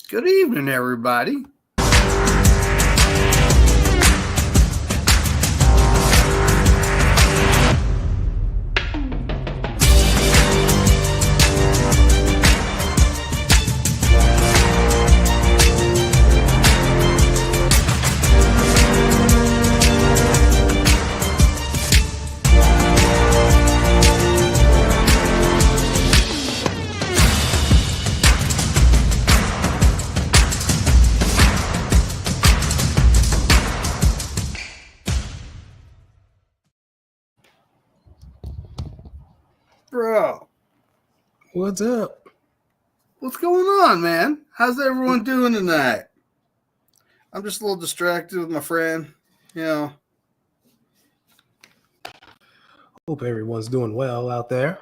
Good evening, everybody. Bro, What's up? what's going on, man? How's everyone doing tonight? I'm just a little distracted with my friend. You know, Hope everyone's doing well out there.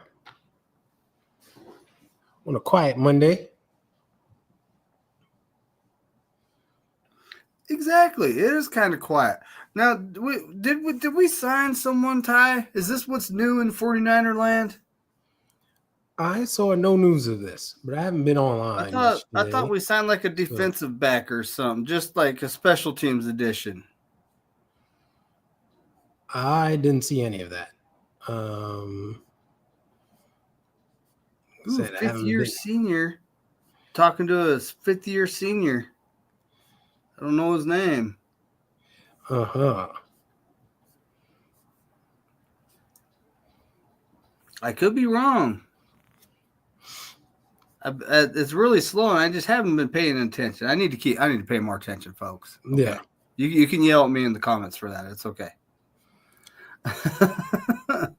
On a quiet Monday. exactly. It is kind of quiet. Now, did we sign someone, Ty? Is this what's new in 49er land? I saw no news of this, but I haven't been I online thought much I today. thought we signed like a defensive back or something, just like a special teams edition. I didn't see any of that. Ooh, Said I fifth haven't year been. senior. Talking to us, fifth year senior. I don't know his name. I could be wrong. It's really slow, and I just haven't been paying attention. I need to pay more attention, folks. Okay? Yeah. You can yell at me in the comments for that. It's okay. I'm not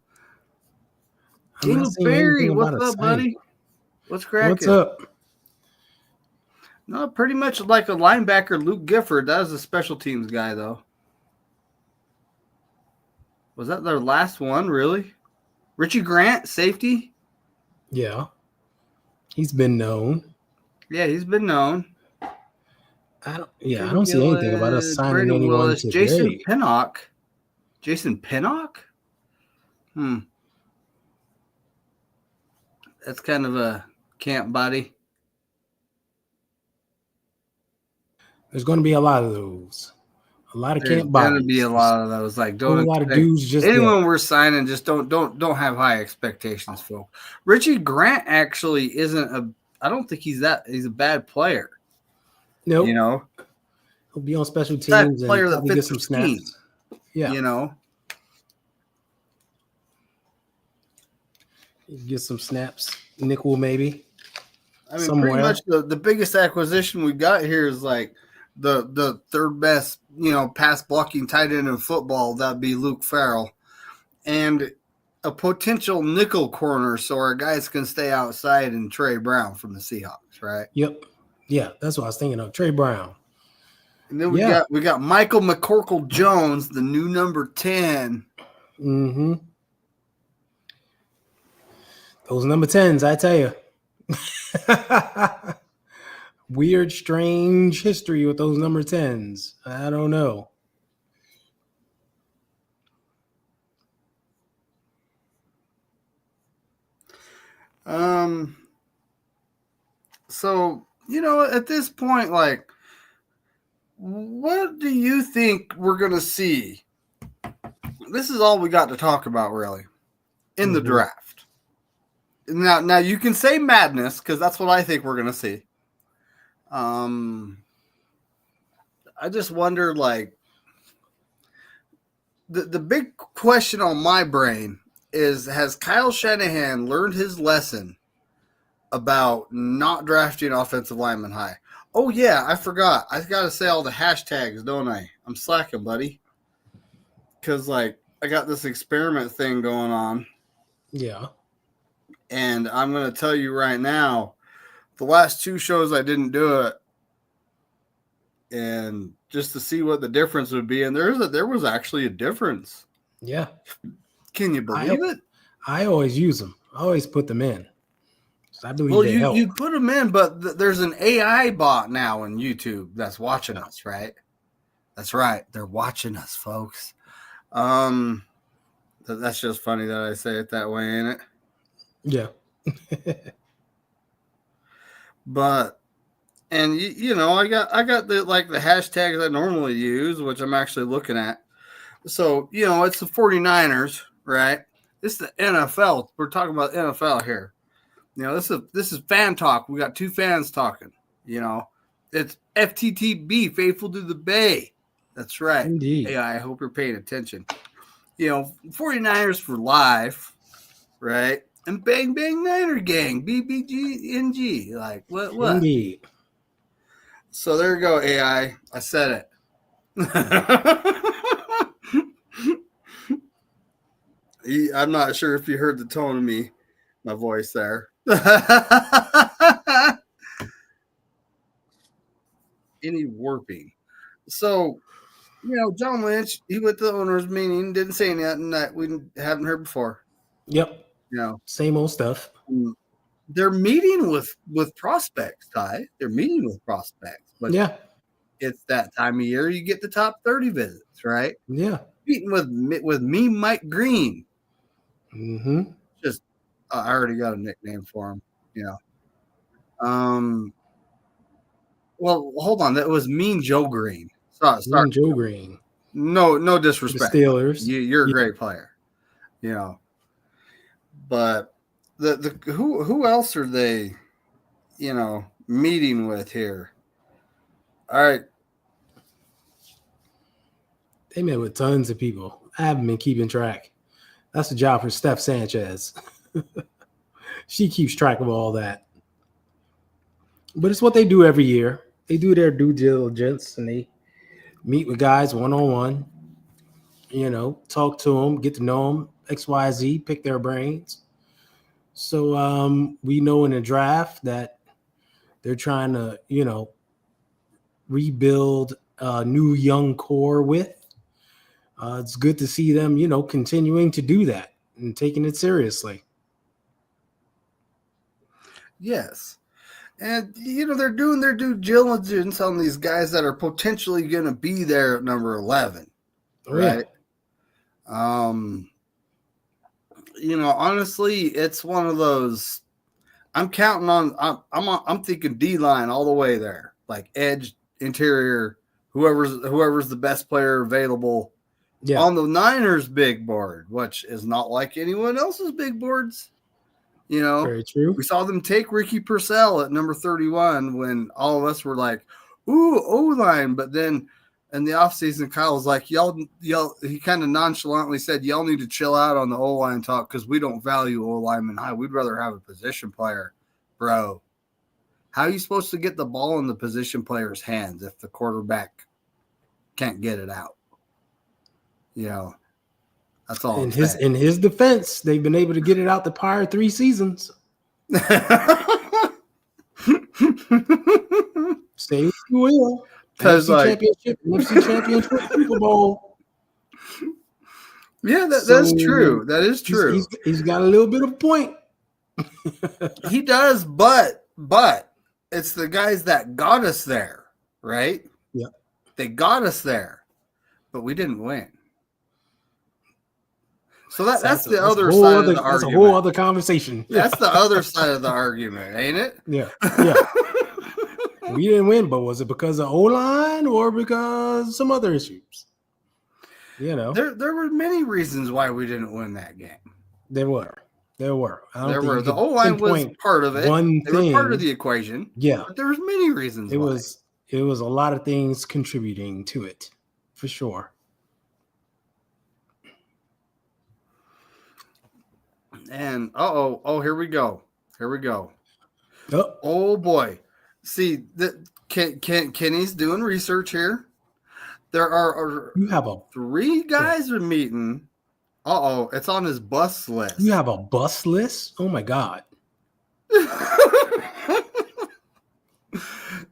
Daniel seeing Barry, anything what's about a up, buddy? signing. What's cracking? What's up? No, pretty much like a linebacker, Luke Gifford. That was a special teams guy, though. Was that their last one, really? Richie Grant, safety? Yeah. He's been known. Yeah, he's been known. I don't see anything about us signing Brandon anyone Willis, today. Jason Pinnock. Jason Pinnock? That's kind of a camp body. There's going to be a lot of those. A lot of camp There's bodies. gonna be a lot of those. Like, don't a lot of expect dudes just anyone there. we're signing. Just don't have high expectations, folks. Richie Grant actually isn't a. I don't think he's a bad player. Nope. You know, He'll be on special that teams and player that probably get fits some the scheme. snaps. Yeah. You know, get some snaps. Nickel maybe. I mean, somewhere. pretty much the biggest acquisition we got here is like the third best, pass blocking tight end in football. That'd be Luke Farrell, and a potential nickel corner so our guys can stay outside, and Trey Brown from the Seahawks, right? Yep. Yeah, that's what I was thinking of. Trey Brown. And then we got Michael McCorkle Jones, the new number 10. Mm-hmm. Those number 10s, I tell you. Weird, strange history with those number 10s. I don't know. So, at this point, like, what do you think we're going to see? This is all we got to talk about, really, in the draft. Now you can say madness, because that's what I think we're going to see. I just wonder, like, the big question on my brain is, has Kyle Shanahan learned his lesson about not drafting offensive linemen high? Oh, yeah, I forgot. I got to say all the hashtags, don't I? I'm slacking, buddy. Because, like, I got this experiment thing going on. Yeah. And I'm going to tell you right now, the last two shows I didn't do it. And just to see what the difference would be. And there was actually a difference. Yeah. Can you believe it? I always use them. I always put them in. So I believe they help. You put them in, but there's an AI bot now on YouTube that's watching us, right? That's right. They're watching us, folks. That's just funny that I say it that way, ain't it? Yeah. But And I got the the hashtags I normally use, which I'm actually looking at. So, it's the 49ers, right? This is the NFL. We're talking about NFL here. This is fan talk. We got two fans talking. It's FTTB, Faithful to the Bay. That's right. Indeed. Hey, I hope you're paying attention. 49ers for life, right? And Bang Bang Niner Gang, BBGNG. Like, what? Indeed. So there you go, AI. I said it. I'm not sure if you heard the tone of my voice there. Any warping. So, John Lynch, he went to the owners' meeting, didn't say anything that we haven't heard before. Yep. Same old stuff. They're meeting with prospects, Ty. They're meeting with prospects. But yeah, it's that time of year you get the top 30 visits, right? Yeah. Meeting with me, Mike Green. Mm-hmm. Just, I already got a nickname for him. Well, hold on. That was Mean Joe Green. Sorry. Mean Joe Green. No disrespect. The Steelers. You're a great player. But the who else are they, meeting with here? All right. They met with tons of people. I haven't been keeping track. That's a job for Steph Sanchez. She keeps track of all that. But it's what they do every year. They do their due diligence and they meet with guys one-on-one, talk to them, get to know them, XYZ, pick their brains. So we know in the draft that they're trying to, rebuild a new young core with. It's good to see them, continuing to do that and taking it seriously. Yes. And, they're doing their due diligence on these guys that are potentially going to be there at number 11. Right? Yeah. Honestly, it's one of those. I'm counting on. I'm thinking D-line all the way there, like edge, interior, whoever's the best player available on the Niners' big board, which is not like anyone else's big boards. Very true. We saw them take Ricky Purcell at number 31 when all of us were like, "Ooh, O-line," but then. In the offseason, Kyle was like, y'all, he kind of nonchalantly said, y'all need to chill out on the O-line talk because we don't value O-linemen high. We'd rather have a position player. Bro, how are you supposed to get the ball in the position player's hands if the quarterback can't get it out? That's all. In his defense, they've been able to get it out the prior 3 seasons. Say what you will. NFC championship, Super Bowl. Yeah, that's true. That is true. He's got a little bit of a point. He does, but it's the guys that got us there, right? Yeah. They got us there, but we didn't win. So that's the other side of the argument. That's a whole other conversation. That's the other side of the argument, ain't it? Yeah. We didn't win, but was it because of O-line or because of some other issues? There were many reasons why we didn't win that game. There were. The O-line was part of it. They were part of the equation. Yeah. But there was many reasons It was a lot of things contributing to it, for sure. And here we go. Oh, oh boy. See, Kenny's doing research here. There are you have 3 guys are meeting. It's on his bus list. You have a bus list? Oh my God.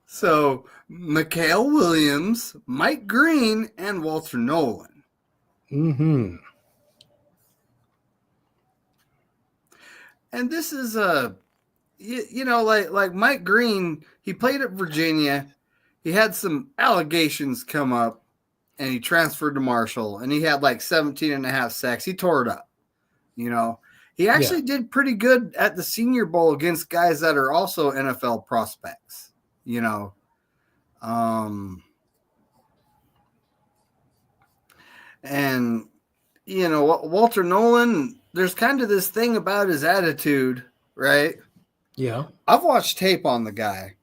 So Mikhail Williams, Mike Green, and Walter Nolan. Mm-hmm. And this is like Mike Green, he played at Virginia. He had some allegations come up and he transferred to Marshall and he had like 17 and a half sacks. He tore it up. He actually did pretty good at the Senior Bowl against guys that are also NFL prospects. you know. And Walter Nolan, there's kind of this thing about his attitude, right? Yeah. I've watched tape on the guy.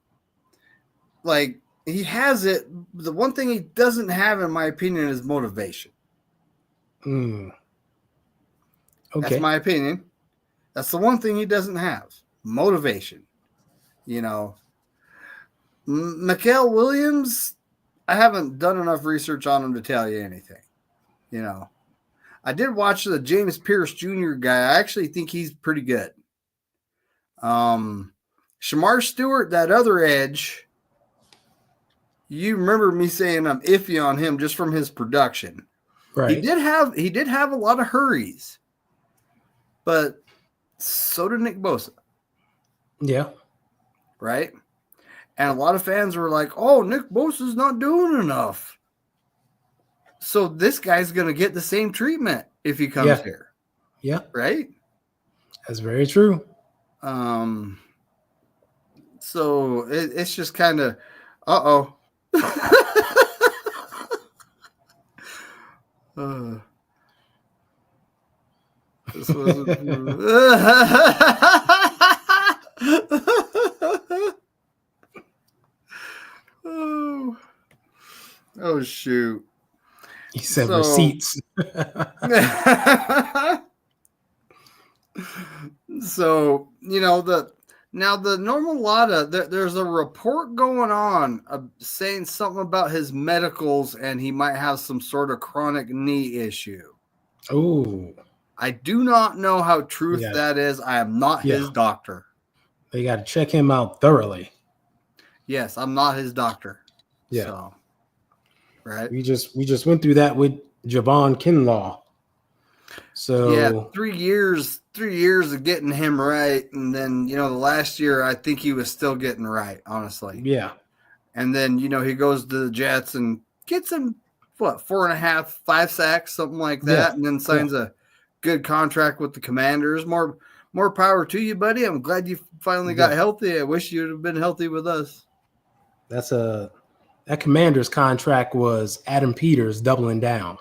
Like, he has it. The one thing he doesn't have, in my opinion, is motivation. Okay. That's my opinion. That's the one thing he doesn't have. Motivation. Mikael Williams, I haven't done enough research on him to tell you anything. I did watch the James Pierce Jr. guy. I actually think he's pretty good. Shamar Stewart, that other edge, you remember me saying I'm iffy on him just from his production. Right. He did have a lot of hurries, but so did Nick Bosa. Yeah. Right? And a lot of fans were like, oh, Nick Bosa's not doing enough. So this guy's going to get the same treatment if he comes here. Yeah. Right? That's very true. So it's just kind of, uh-oh. This wasn't. Oh, shoot. He said receipts. So, the normal Lotta, there's a report going on saying something about his medicals and he might have some sort of chronic knee issue. Oh. I do not know how true that is. I am not his doctor. They got to check him out thoroughly. Yes, I'm not his doctor. Yeah. So, right. We just went through that with Javon Kinlaw. So yeah, 3 years of getting him right, and then the last year I think he was still getting right, honestly. Yeah. And then he goes to the Jets and gets him 4.5, 5 sacks, something like that, and then signs a good contract with the Commanders. More power to you, buddy. I'm glad you finally got healthy. I wish you'd have been healthy with us. That Commanders contract was Adam Peters doubling down.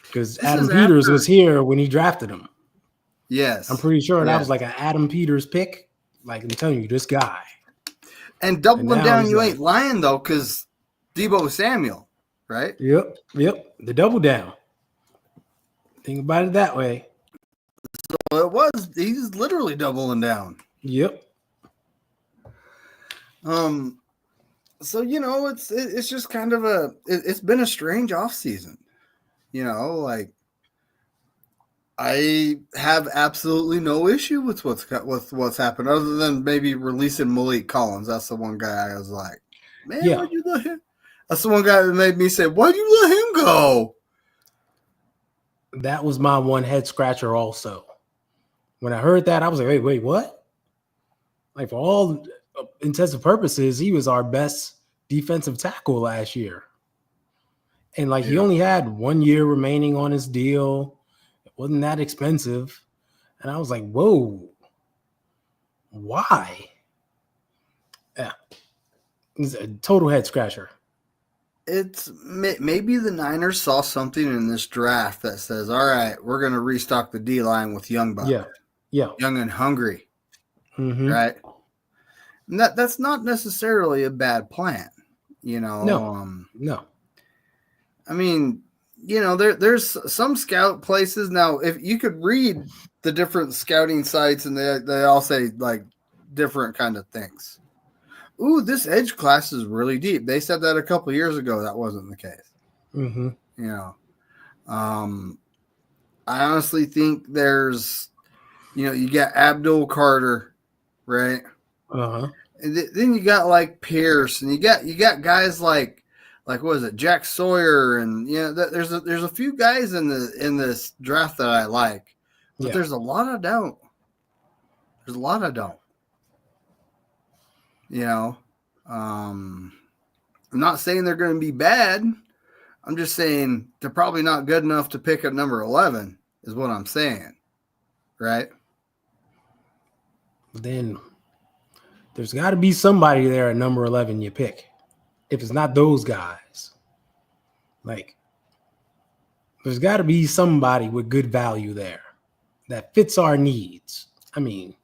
Because Adam Peters was here when he drafted him. Yes. I'm pretty sure that was like an Adam Peters pick. Like, I'm telling you, this guy. And doubling down, you ain't lying, though, because Deebo Samuel, right? Yep. The double down. Think about it that way. So he's literally doubling down. Yep. So, it's just kind of it's been a strange offseason. Like, I have absolutely no issue with what's happened, other than maybe releasing Malik Collins. That's the one guy I was like, man, why'd you let him? That's the one guy that made me say, why'd you let him go? That was my one head scratcher also. When I heard that, I was like, wait, what? Like, for all intents and purposes, he was our best defensive tackle last year. And he only had 1 year remaining on his deal. It wasn't that expensive. And I was like, whoa, why? Yeah. It's a total head scratcher. It's maybe the Niners saw something in this draft that says, all right, we're going to restock the D-line with young bucks. Yeah. Young and hungry. Mm-hmm. Right? And that's not necessarily a bad plan. No. I mean, there's some scout places now. If you could read the different scouting sites, and they all say like different kind of things. Ooh, this edge class is really deep. They said that a couple of years ago. That wasn't the case. Mm-hmm. I honestly think there's, you got Abdul Carter, right? Uh-huh. And then you got like Pierce, and you got guys like what was it, Jack Sawyer, and there's a few guys in this draft that I like, but there's a lot I don't. I'm not saying they're going to be bad. I'm just saying they're probably not good enough to pick up number 11 is what I'm saying. Right? Then there's got to be somebody there at number 11 you pick. If it's not those guys, like there's got to be somebody with good value there that fits our needs. I mean,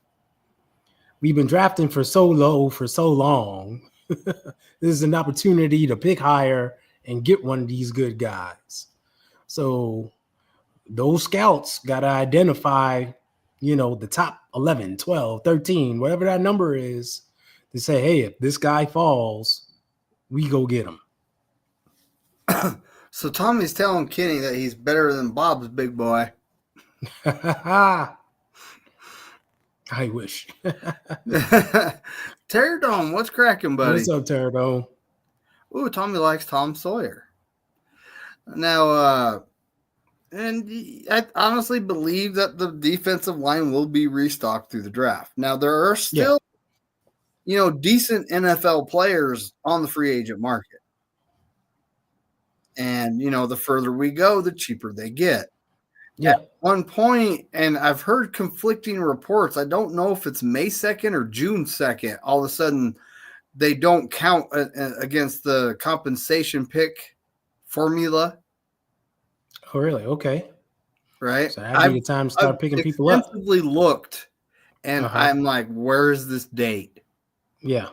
we've been drafting for so low for so long. This is an opportunity to pick higher and get one of these good guys. So those scouts got to identify, the top 11, 12, 13, whatever that number is, to say, hey, if this guy falls, we go get him. So Tommy's telling Kenny that he's better than Bob's big boy. I wish. Terradome, what's cracking, buddy? What's up, Terradome? Ooh, Tommy likes Tom Sawyer. Now, and I honestly believe that the defensive line will be restocked through the draft. Now, there are still, decent NFL players on the free agent market. And, the further we go, the cheaper they get. Yeah. At one point, and I've heard conflicting reports, I don't know if it's May 2nd or June 2nd, all of a sudden they don't count against the compensation pick formula. Oh, really? Okay. Right? So that'd be the time to start picking people up. I've extensively looked, and I'm like, where's this date? Yeah.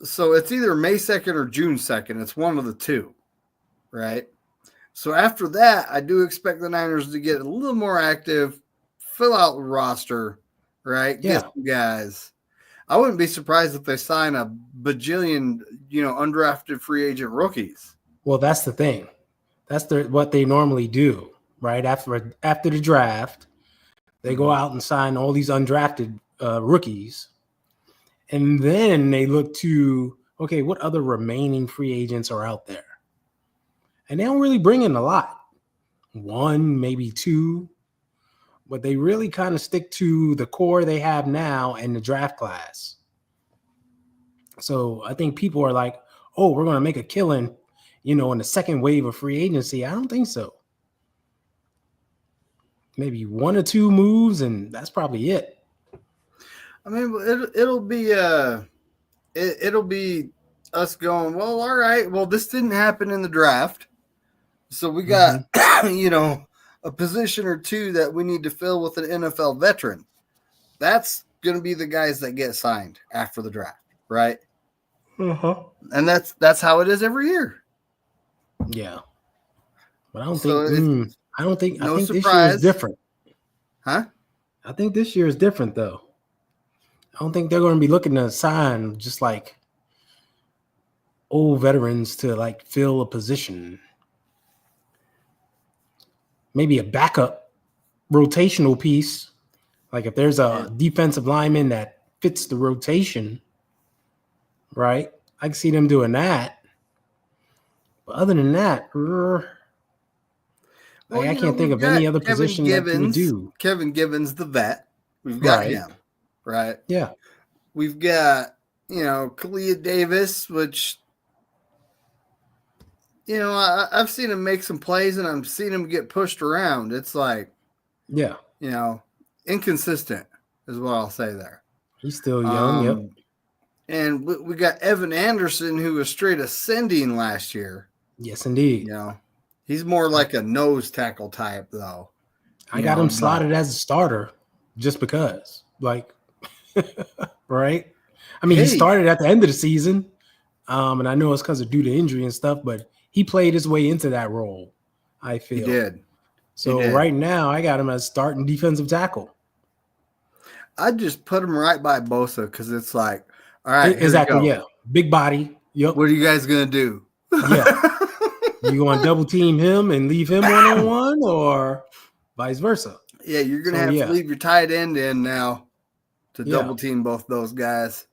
So it's either May 2nd or June 2nd. It's one of the two, right? So after that, I do expect the Niners to get a little more active, fill out the roster, right? Yeah. Get some guys. I wouldn't be surprised if they sign a bajillion, undrafted free agent rookies. Well, that's the thing. That's what they normally do, right? After the draft, they go out and sign all these undrafted rookies. And then they look to, okay, what other remaining free agents are out there? And they don't really bring in a lot. One, maybe two. But they really kind of stick to the core they have now and the draft class. So I think people are like, oh, we're going to make a killing, in the second wave of free agency. I don't think so. Maybe one or two moves, and that's probably it. I mean, it'll be us going, well, all right, well, this didn't happen in the draft. So we got, a position or two that we need to fill with an NFL veteran. That's going to be the guys that get signed after the draft, right? And that's how it is every year. Yeah. But I think no this surprise. year is different. Huh? I think this year is different, though. I don't think they're going to be looking to sign just like old veterans to like fill a position. Maybe a backup rotational piece. Like if there's a defensive lineman that fits the rotation, right? I can see them doing that. But other than that, I can't think of any other position that you would do. Kevin Givens, the vet. We've got him, right? Yeah. We've got, Kalia Davis, which, I've seen him make some plays and I've seen him get pushed around. It's like, inconsistent is what I'll say there. He's still young, yep. And we got Evan Anderson, who was straight ascending last year. Yes, indeed. He's more like a nose tackle type, though. I got him slotted as a starter just because, right? I mean, he started at the end of the season, and I know it's because of due to injury and stuff, but he played his way into that role, I feel. He did. So right now, I got him as starting defensive tackle. I just put him right by Bosa because it's like, all right, exactly, yeah. Big body. Yep. What are you guys going to do? Yeah. You going to double team him and leave him one-on-one or vice versa? Yeah, you're going to have to leave your tight end in now to double team both those guys.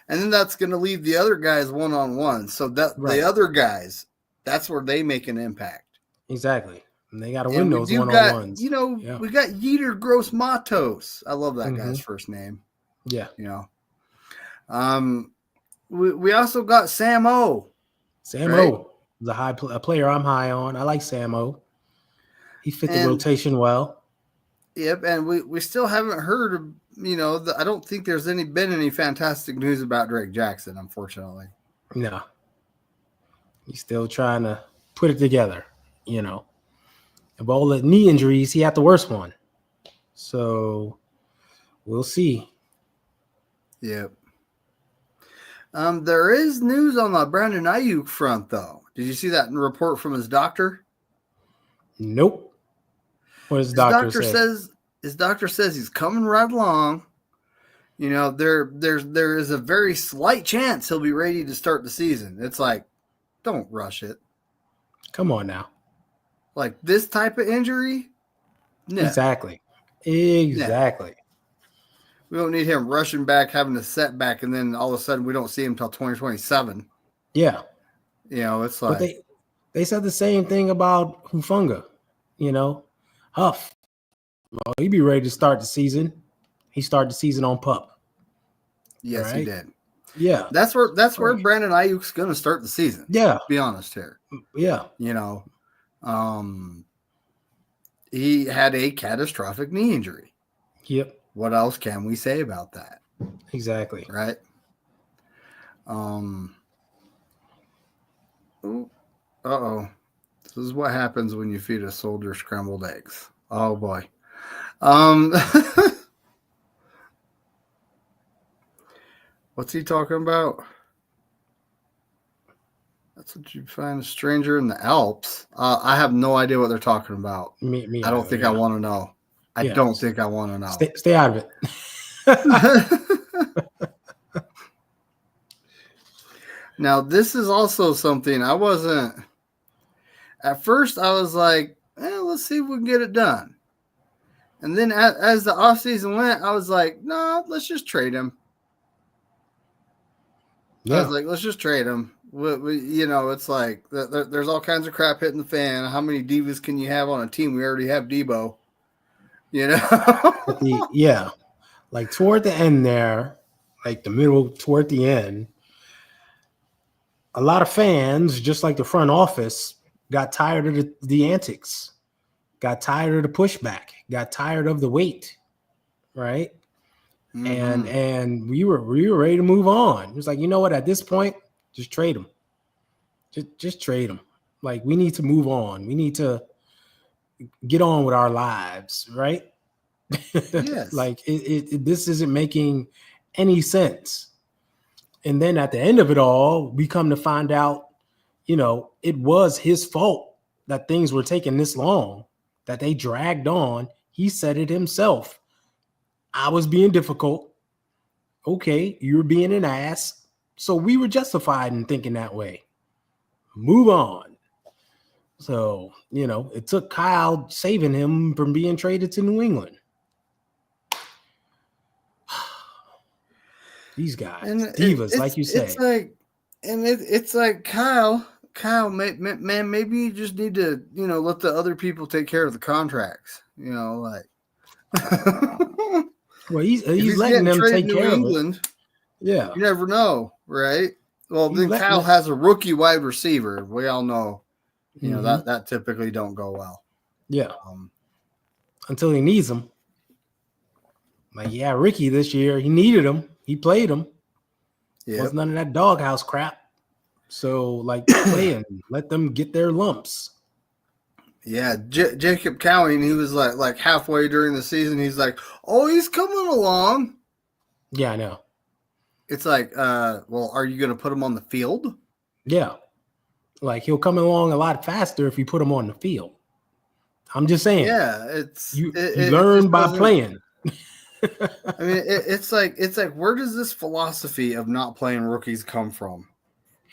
And then that's going to leave the other guys one-on-one. So the other guys, that's where they make an impact. Exactly. And they got to win those one-on-ones. We got Yetur Gross Matos. I love that guy's first name. Yeah. We also got Sam O. Sam O is a player I'm high on. I like Sam O. He fit the rotation well. Yep, and we still haven't heard of, I don't think there's been any fantastic news about Drake Jackson, unfortunately. No. He's still trying to put it together, Of all the knee injuries, he had the worst one. So we'll see. Yep. There is news on the Brandon Ayuk front, though. Did you see that report from his doctor? Nope. What does the doctor say? His doctor says he's coming right along. There is a very slight chance he'll be ready to start the season. It's like, don't rush it. Come on now. Like this type of injury? No. Exactly. No. We don't need him rushing back, having a setback, and then all of a sudden we don't see him until 2027. Yeah. It's like. But they said the same thing about Hufanga, Huff. Well, he'd be ready to start the season. He started the season on PUP. Yes, right? He did. Yeah. That's where Brandon Ayuk's going to start the season. Yeah. Let's be honest here. Yeah. He had a catastrophic knee injury. Yep. What else can we say about that? Exactly. Right. This is what happens when you feed a soldier scrambled eggs. Oh boy. What's he talking about? That's what you find a stranger in the Alps. I have no idea what they're talking about. Me I don't think I want to know. I don't think I want to know. Stay out of it. Now, this is also something I wasn't. At first, I was like, let's see if we can get it done. And then as the offseason went, I was like, no, let's just trade him. Yeah. I was like, let's just trade him. It's like there's all kinds of crap hitting the fan. How many divas can you have on a team? We already have Debo. Yeah. Like toward the end there, like the middle toward the end, a lot of fans, just like the front office, got tired of the antics, got tired of the pushback, got tired of the wait, right? Mm-hmm. And we were ready to move on. It was like, you know what? At this point, just trade them. Just trade them. Like, we need to move on. We need to get on with our lives, right? Yes. Like this isn't making any sense. And then at the end of it all, we come to find out, it was his fault that things were taking this long, that they dragged on. He said it himself. I was being difficult. Okay, you're being an ass. So we were justified in thinking that way. Move on. So, it took Kyle saving him from being traded to New England. These guys, and divas, like you say. It's like Kyle, man, maybe you just need to, let the other people take care of the contracts. Well, he's letting them take care of it. Yeah. You never know, right? Well, then Kyle has a rookie wide receiver. We all know, that typically don't go well. Yeah. Until he needs them. Like, yeah, Ricky this year, he needed him. He played him. Yep. Wasn't none of that doghouse crap. So, like, play and let them get their lumps. Yeah, Jacob Cowing, he was like halfway during the season, he's like, oh, he's coming along. Yeah, I know. It's like, well, are you going to put him on the field? Yeah. Like, he'll come along a lot faster if you put him on the field. I'm just saying. Yeah, you learn by playing. I mean, it's like, where does this philosophy of not playing rookies come from?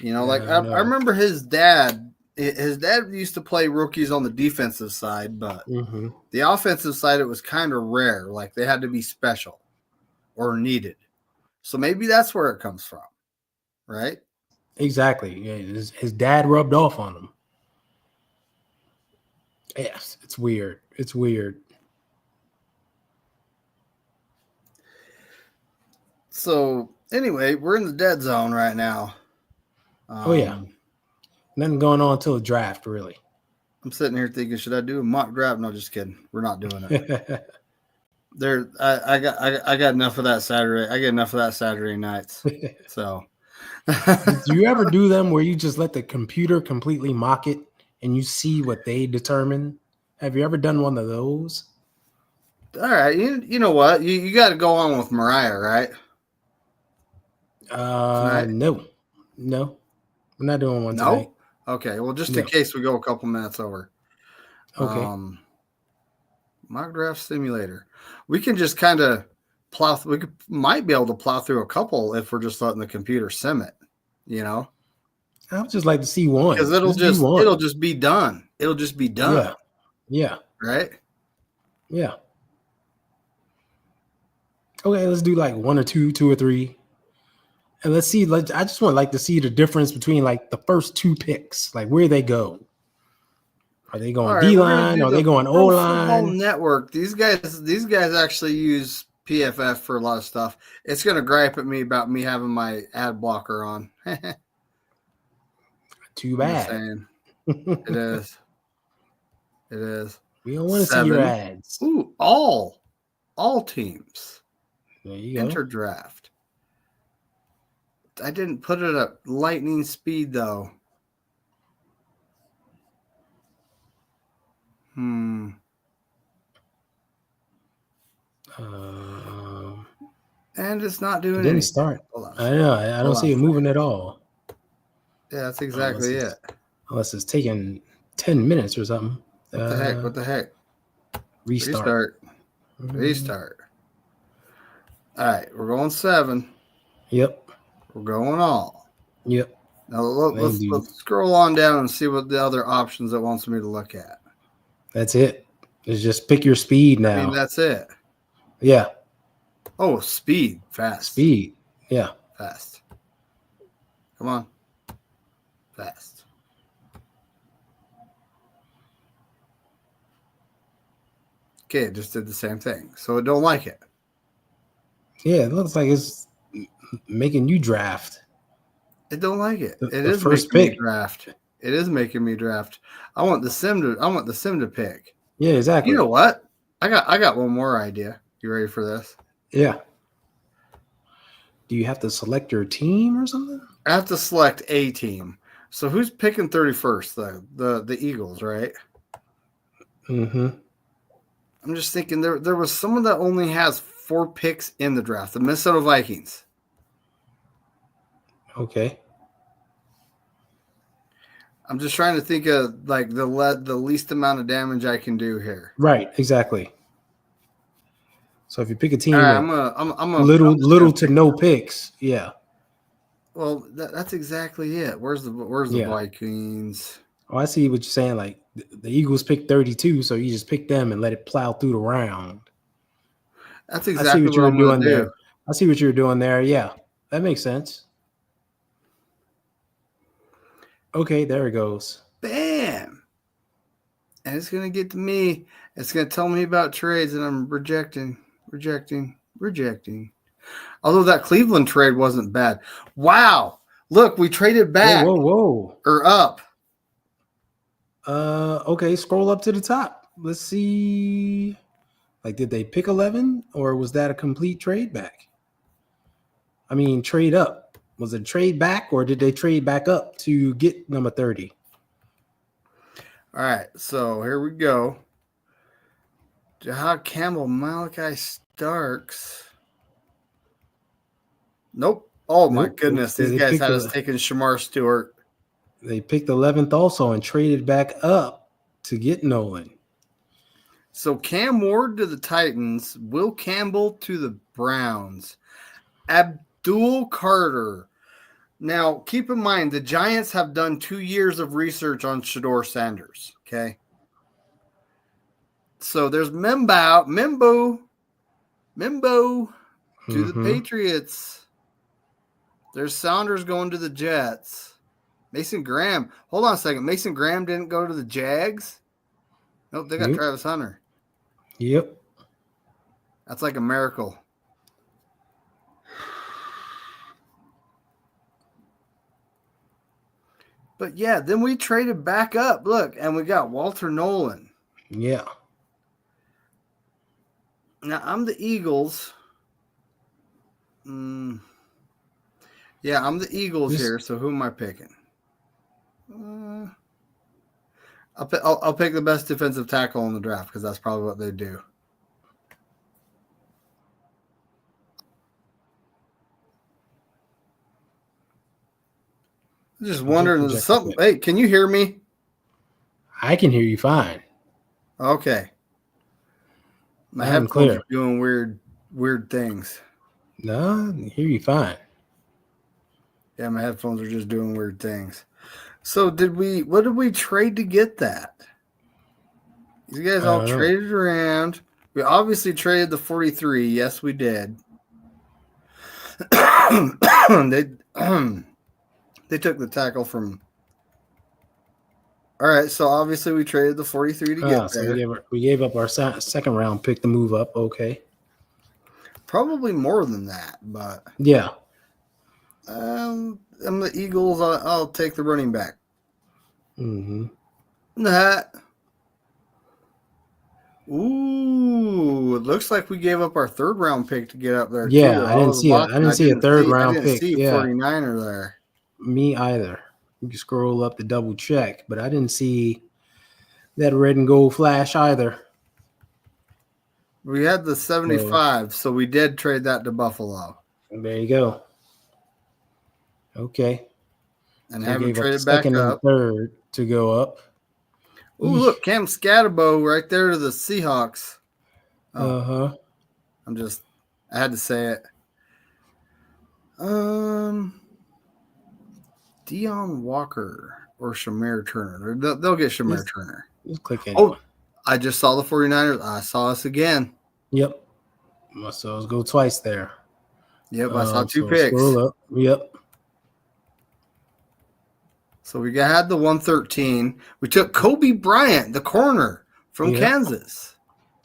I remember his dad used to play rookies on the defensive side, but the offensive side, it was kind of rare. Like, they had to be special or needed. So maybe that's where it comes from, right? Exactly. Yeah, his dad rubbed off on him. Yes, it's weird. It's weird. So anyway, we're in the dead zone right now. Oh yeah, nothing going on until the draft, really. I'm sitting here thinking, should I do a mock draft? No, just kidding. We're not doing it. I got enough of that Saturday. I get enough of that Saturday nights. So, Do you ever do them where you just let the computer completely mock it and you see what they determine? Have you ever done one of those? all right, you know what? You got to go on with Mariah, right? Tonight? No. We're not doing one tonight. No. Okay. Well, just in No. case we go a couple minutes over, Okay. mock draft simulator. We can just kind of plow. Might be able to plow through a couple if we're just letting the computer sim it. You know, I would just like to see one. because Just do one. it'll just be done. It'll just be done. Yeah. Right. Yeah. Okay, let's do like one or two or three. And let's see. I just want like to see the difference between like the first two picks, like where they go. Are they going D line? Are they going O line? Network. These guys actually use PFF for a lot of stuff. It's gonna gripe at me about me having my ad blocker on. Too I'm just bad. saying. It is. It is. We don't want to see your ads. Ooh, all teams. There you go. Enter draft. I didn't put it at lightning speed though. And it's not doing it didn't anything. start. I know. I don't see it moving at all. Yeah, that's exactly it. Unless it's taking 10 minutes or something. What the heck? What the heck? Restart. Restart. All right, we're going 7. Yep. We're going all. Yep. Now let's scroll on down and see what the other options it wants me to look at. That's it. It's just pick your speed now. I mean, that's it. Yeah. Oh, speed. Fast. Speed. Yeah. Fast. Come on. Fast. Okay, it just did the same thing. So it don't like it. Yeah, it looks like it's making you draft. It don't like it. It is first making pick. me draft. It is making me draft. I want the sim to pick. Yeah, exactly. You know what? I got one more idea. You ready for this? Yeah. Do you have to select your team or something? I have to select a team. So who's picking 31st? The Eagles, right? Mm-hmm. I'm just thinking there was someone that only has 4 picks in the draft. The Minnesota Vikings. Okay. I'm just trying to think of like the least amount of damage I can do here. Right. Exactly. So if you pick a team, right, I'm little to no picks. Yeah. Well, that's exactly it. Where's the Vikings? Oh, I see what you're saying. Like the Eagles picked 32, so you just pick them and let it plow through the round. That's exactly what I'm doing there. I see what you were doing there. Yeah, that makes sense. Okay, there it goes. Bam. And it's going to get to me. It's going to tell me about trades, and I'm rejecting. Although that Cleveland trade wasn't bad. Wow. Look, we traded back. Whoa. Or up. Okay, scroll up to the top. Let's see. Like, did they pick 11, or was that a complete trade back? I mean, trade up. Was it trade back, or did they trade back up to get number 30? All right, so here we go. Jahad Campbell, Malachi Starks. Nope. Oh, my goodness. These guys had us taking Shamar Stewart. They picked 11th also and traded back up to get Nolan. So Cam Ward to the Titans, Will Campbell to the Browns, Abdul Carter. Now, keep in mind, the Giants have done 2 years of research on Shedeur Sanders, okay? So there's Mimbo to the Patriots. There's Saunders going to the Jets. Mason Graham. Hold on a second. Mason Graham didn't go to the Jags? Nope, they got Travis Hunter. Yep. That's like a miracle. But yeah, then we traded back up. Look, and we got Walter Nolan. Yeah. Now I'm the Eagles. Yeah, I'm the Eagles Just here. So who am I picking? I'll pick the best defensive tackle in the draft because that's probably what they do. I'm just wondering something. Hey, can you hear me? I can hear you fine. Okay. My I'm headphones clear. are doing weird things. No, I hear you fine. Yeah, my headphones are just doing weird things. So what did we trade to get that? These guys all traded around. We obviously traded the 43. Yes, we did. they took the tackle from. All right, so obviously we traded the 43 to get so there. we gave up our second round pick to move up. Okay. Probably more than that, but yeah. I'm the Eagles. I'll take the running back. Mm-hmm. That. Ooh, it looks like we gave up our third round pick to get up there. Yeah, too. I didn't see it. I didn't see a third round pick. I didn't see 49er there. Me either. You can scroll up to double check, but I didn't see that red and gold flash either. We had the 75, so we did trade that to Buffalo. There you go. Okay. And so haven't traded back second up. And third to go up. Ooh, look, Cam Scatterbo right there to the Seahawks. Oh. I had to say it. Deion Walker or Shamir Turner. They'll get Shamir Turner. Just click anyone. I just saw the 49ers. I saw us again. Yep. So let's go twice there. Yep, I saw two picks. Scroll up. Yep. So we had the 113. We took Kobe Bryant, the corner from Kansas.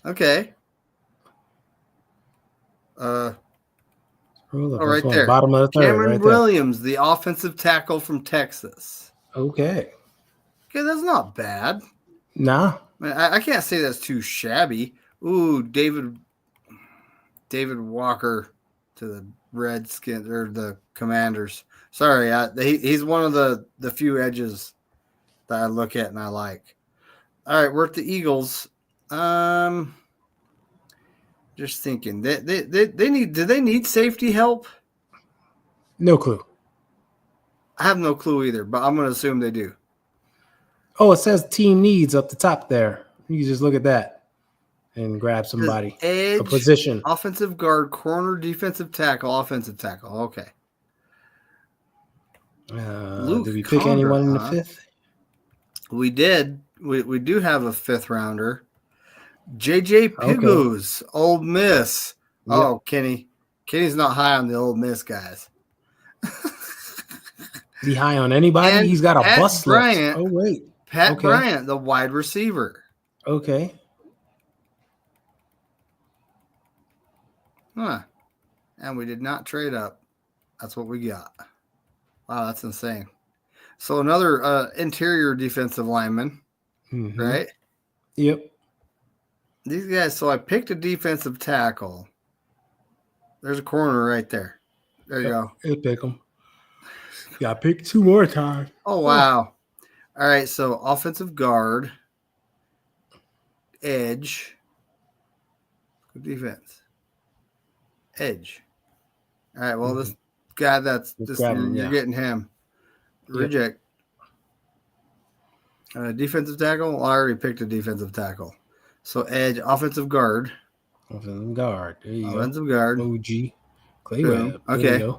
Okay. Right there. Bottom of the third. Cameron Williams, the offensive tackle from Texas. Okay, that's not bad. Nah. I can't say that's too shabby. Ooh, David Walker to the Redskins or the Commanders. Sorry, he's one of the few edges that I look at and I like. All right, we're at the Eagles. Just thinking, do they need safety help? No clue. I have no clue either, but I'm going to assume they do. Oh, it says team needs up the top there. You can just look at that and grab somebody. Edge, a position. Offensive guard, corner, defensive tackle, offensive tackle. Okay. Did we pick anyone in the fifth? We did. We do have a fifth rounder. JJ Pigos, Ole Miss. Yep. Oh, Kenny's not high on the Ole Miss guys. Is he high on anybody? And he's got a bus Bryant. Oh, wait. Pat Bryant, the wide receiver. Okay. Huh. And we did not trade up. That's what we got. Wow, that's insane. So another interior defensive lineman, right? Yep. These guys, so I picked a defensive tackle. There's a corner right there. There you go. You pick them. Yeah, pick two more times. Oh, wow. All right, so offensive guard, edge, defense, edge. All right, well, this guy you're getting him. Reject. Defensive tackle, I already picked a defensive tackle. So edge, offensive guard. Offensive guard. There you offensive guard. OG. Clay Webb. Okay.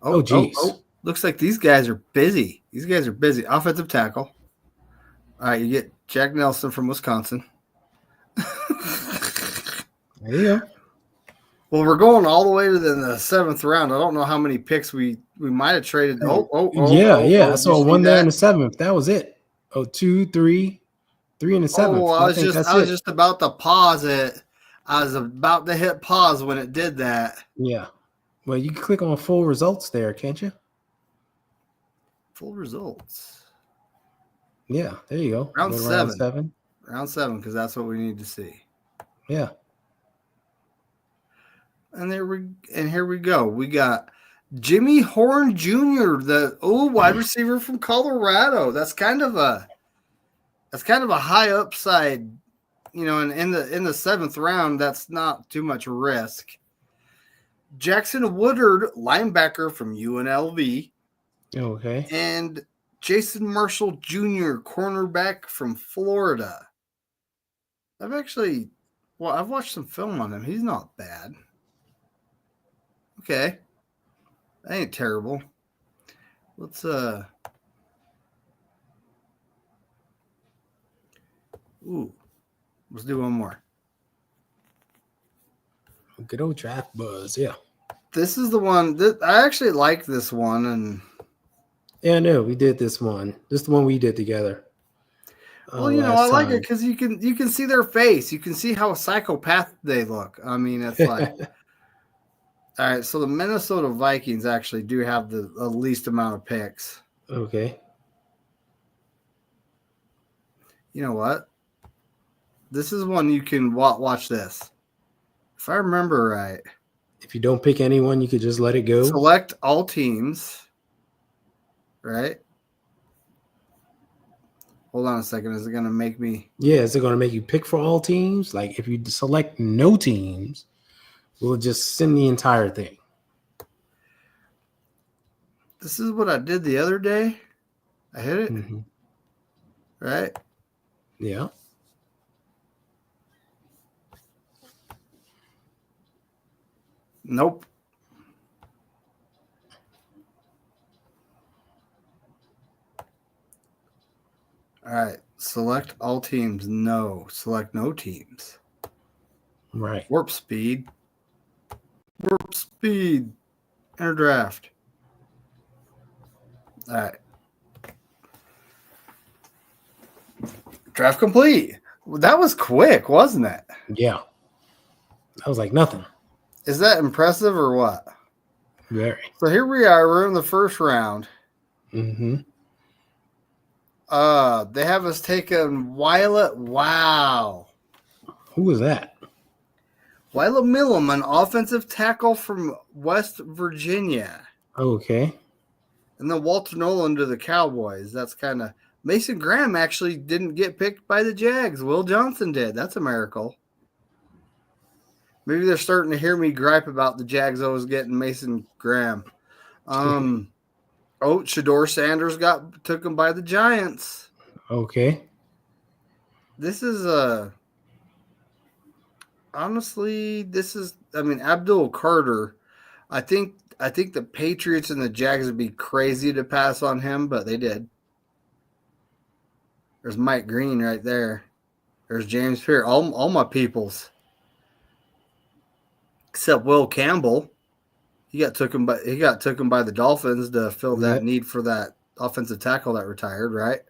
Oh, geez. Looks like these guys are busy. Offensive tackle. All right, you get Jack Nelson from Wisconsin. There you go. Well, we're going all the way to the seventh round. I don't know how many picks we might have traded. I saw one there in the seventh. That was it. 2, 3 in the seventh. I was just about to pause it. I was about to hit pause when it did that. Yeah. Well, you can click on full results there, can't you? Full results. Yeah, there you go. Round 7. Round 7, because that's what we need to see. Yeah. And here we go. We got Jimmy Horn Jr., the wide receiver from Colorado. That's kind of a high upside, and in the seventh round, that's not too much risk. Jackson Woodard, linebacker from UNLV. Okay. And Jason Marshall Jr., cornerback from Florida. I've watched some film on him. He's not bad. Okay. That ain't terrible. Let's do one more. Good old draft buzz, yeah. This is the one that I actually like this one, and yeah, I know we did this one. This is the one we did together. Well, I like it because you can see their face. You can see how a psychopath they look. I mean, it's like, all right. So the Minnesota Vikings actually do have the least amount of picks. Okay. You know what? This is one you can watch this. If I remember right. If you don't pick anyone, you could just let it go. Select all teams. Right? Hold on a second. Is it going to make me? Yeah, is it going to make you pick for all teams? Like if you select no teams, we'll just send the entire thing. This is what I did the other day. I hit it. Mm-hmm. Right? Yeah. Nope. All right. Select all teams. No. Select no teams. Right. Warp speed. Warp speed. Enter draft. All right. Draft complete. Well, that was quick, wasn't it? Yeah. That was like nothing. Is that impressive or what? Very. So here we are. We're in the first round. Mm-hmm. They have us taking Wyatt. Wow. Who was that? Wyatt Millam, an offensive tackle from West Virginia. Okay. And then Walter Nolan to the Cowboys. That's kind of... Mason Graham actually didn't get picked by the Jags. Will Johnson did. That's a miracle. Maybe they're starting to hear me gripe about the Jags always getting Mason Graham. Shador Sanders took him by the Giants. Okay. This is Abdul Carter. I think the Patriots and the Jags would be crazy to pass on him, but they did. There's Mike Green right there. There's James Pierre. All my peoples. Except Will Campbell. He got taken by the Dolphins to fill that need for that offensive tackle that retired, right?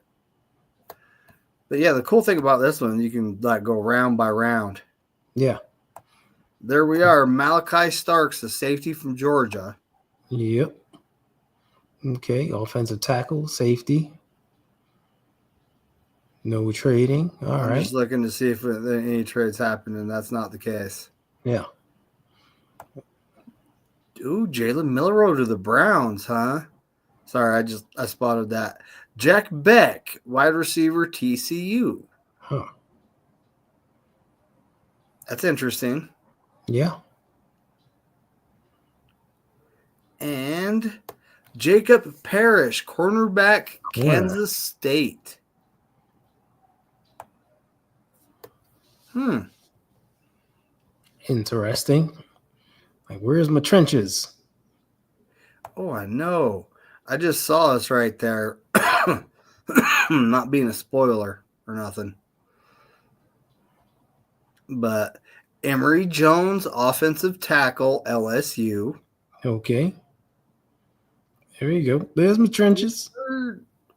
But yeah, the cool thing about this one, you can go round by round. Yeah. There we are. Malachi Starks, the safety from Georgia. Yep. Okay. Offensive tackle, safety. No trading. All right. Just looking to see if any trades happen, and that's not the case. Yeah. Ooh, Jalen Milroe to the Browns, huh? Sorry, I spotted that. Jack Beck, wide receiver, TCU. Huh. That's interesting. Yeah. And Jacob Parrish, cornerback, Kansas State. Interesting. Like, where's my trenches? Oh, I know. I just saw us right there. Not being a spoiler or nothing. But Emory Jones, offensive tackle, LSU. Okay. There you go. There's my trenches.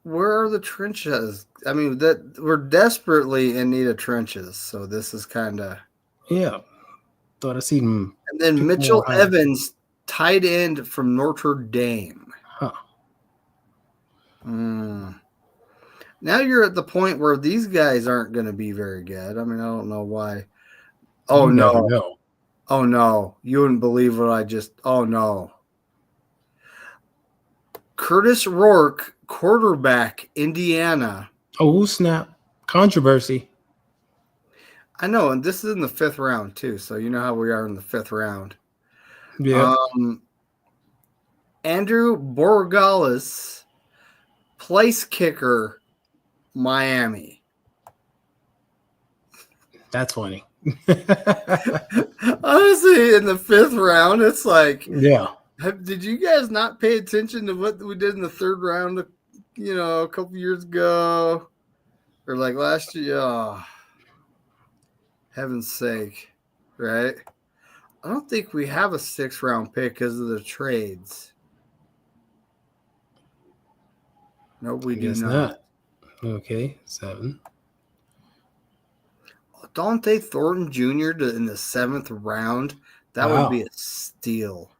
Where are the trenches? I mean, we're desperately in need of trenches. So this is kind of... Yeah. Thought I seen him. And then Mitchell Evans, tight end from Notre Dame. Huh. Now you're at the point where these guys aren't going to be very good. I mean, I don't know why. Oh, no. Oh no, you wouldn't believe what I just. Oh no, Curtis Rourke, quarterback, Indiana. Oh snap! Controversy. I know, and this is in the 5th round too, so you know how we are in the 5th round. Yeah. Andrew Borregales, place kicker, Miami. That's funny. Honestly, in the 5th round, it's like, Yeah. did you guys not pay attention to what we did in the 3rd round? A couple years ago, or like last year. Oh, heaven's sake, right? I don't think we have a 6th round pick because of the trades. No, we I do guess not. Okay, 7. Dante Thornton Jr. In the 7th round. That would be Wow. a steal.